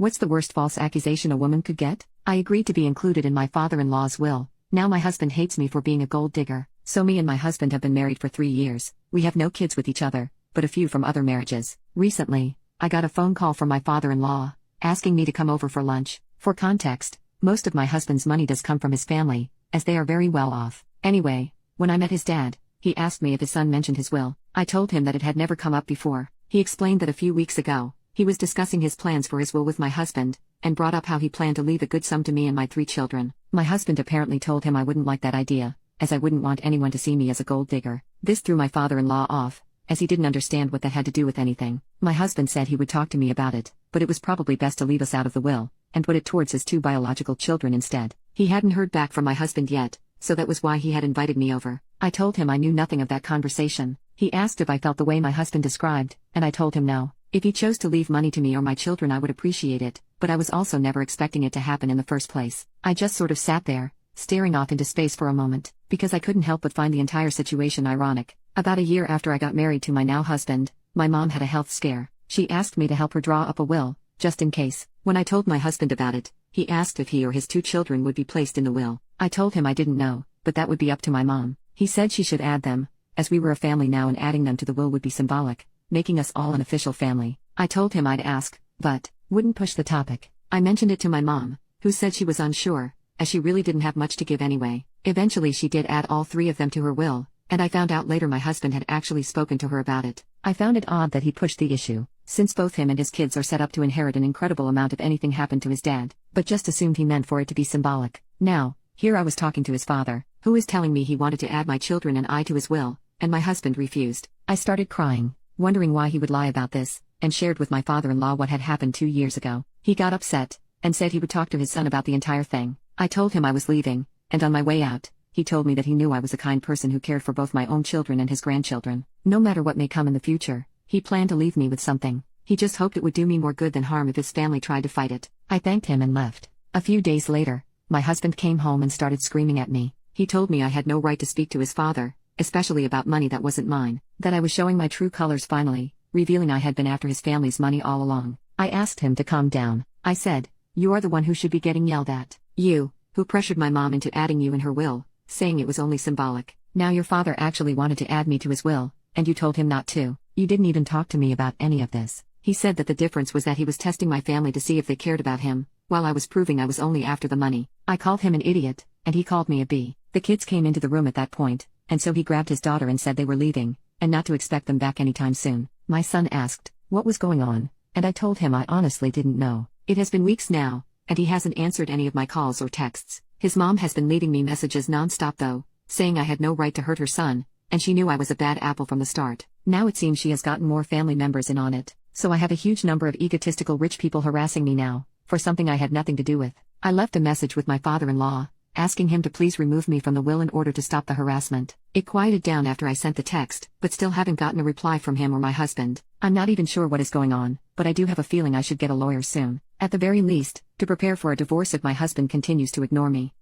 What's the worst false accusation a woman could get? I agreed to be included in my father-in-law's will. Now my husband hates me for being a gold digger. So me and my husband have been married for 3 years. We have no kids with each other, but a few from other marriages. Recently, I got a phone call from my father-in-law, asking me to come over for lunch. For context, most of my husband's money does come from his family, as they are very well off. Anyway, when I met his dad, he asked me if his son mentioned his will. I told him that it had never come up before. He explained that a few weeks ago, he was discussing his plans for his will with my husband, and brought up how he planned to leave a good sum to me and my 3 children. My husband apparently told him I wouldn't like that idea, as I wouldn't want anyone to see me as a gold digger. This threw my father-in-law off, as he didn't understand what that had to do with anything. My husband said he would talk to me about it, but it was probably best to leave us out of the will, and put it towards his 2 biological children instead. He hadn't heard back from my husband yet, so that was why he had invited me over. I told him I knew nothing of that conversation. He asked if I felt the way my husband described, and I told him no. If he chose to leave money to me or my children, I would appreciate it, but I was also never expecting it to happen in the first place. I just sort of sat there, staring off into space for a moment, because I couldn't help but find the entire situation ironic. About a year after I got married to my now husband, my mom had a health scare. She asked me to help her draw up a will, just in case. When I told my husband about it, he asked if he or his 2 children would be placed in the will. I told him I didn't know, but that would be up to my mom. He said she should add them, as we were a family now and adding them to the will would be symbolic, making us all an official family. I told him I'd ask, but wouldn't push the topic. I mentioned it to my mom, who said she was unsure, as she really didn't have much to give anyway. Eventually she did add all 3 of them to her will, and I found out later my husband had actually spoken to her about it. I found it odd that he pushed the issue, since both him and his kids are set up to inherit an incredible amount if anything happened to his dad, but just assumed he meant for it to be symbolic. Now, here I was talking to his father, who was telling me he wanted to add my children and I to his will, and my husband refused. I started crying, wondering why he would lie about this, and shared with my father-in-law what had happened 2 years ago. He got upset, and said he would talk to his son about the entire thing. I told him I was leaving, and on my way out, he told me that he knew I was a kind person who cared for both my own children and his grandchildren. No matter what may come in the future, he planned to leave me with something. He just hoped it would do me more good than harm if his family tried to fight it. I thanked him and left. A few days later, my husband came home and started screaming at me. He told me I had no right to speak to his father, especially about money that wasn't mine, that I was showing my true colors finally, revealing I had been after his family's money all along. I asked him to calm down. I said, "You are the one who should be getting yelled at. You, who pressured my mom into adding you in her will, saying it was only symbolic. Now your father actually wanted to add me to his will, and you told him not to. You didn't even talk to me about any of this." He said that the difference was that he was testing my family to see if they cared about him, while I was proving I was only after the money. I called him an idiot, and he called me a bee. The kids came into the room at that point, and so he grabbed his daughter and said they were leaving, and not to expect them back anytime soon. My son asked what was going on, and I told him I honestly didn't know. It has been weeks now, and he hasn't answered any of my calls or texts. His mom has been leaving me messages non-stop though, saying I had no right to hurt her son, and she knew I was a bad apple from the start. Now it seems she has gotten more family members in on it, so I have a huge number of egotistical rich people harassing me now, for something I had nothing to do with. I left a message with my father-in-law, asking him to please remove me from the will in order to stop the harassment. It quieted down after I sent the text, but still haven't gotten a reply from him or my husband. I'm not even sure what is going on, but I do have a feeling I should get a lawyer soon, at the very least, to prepare for a divorce if my husband continues to ignore me.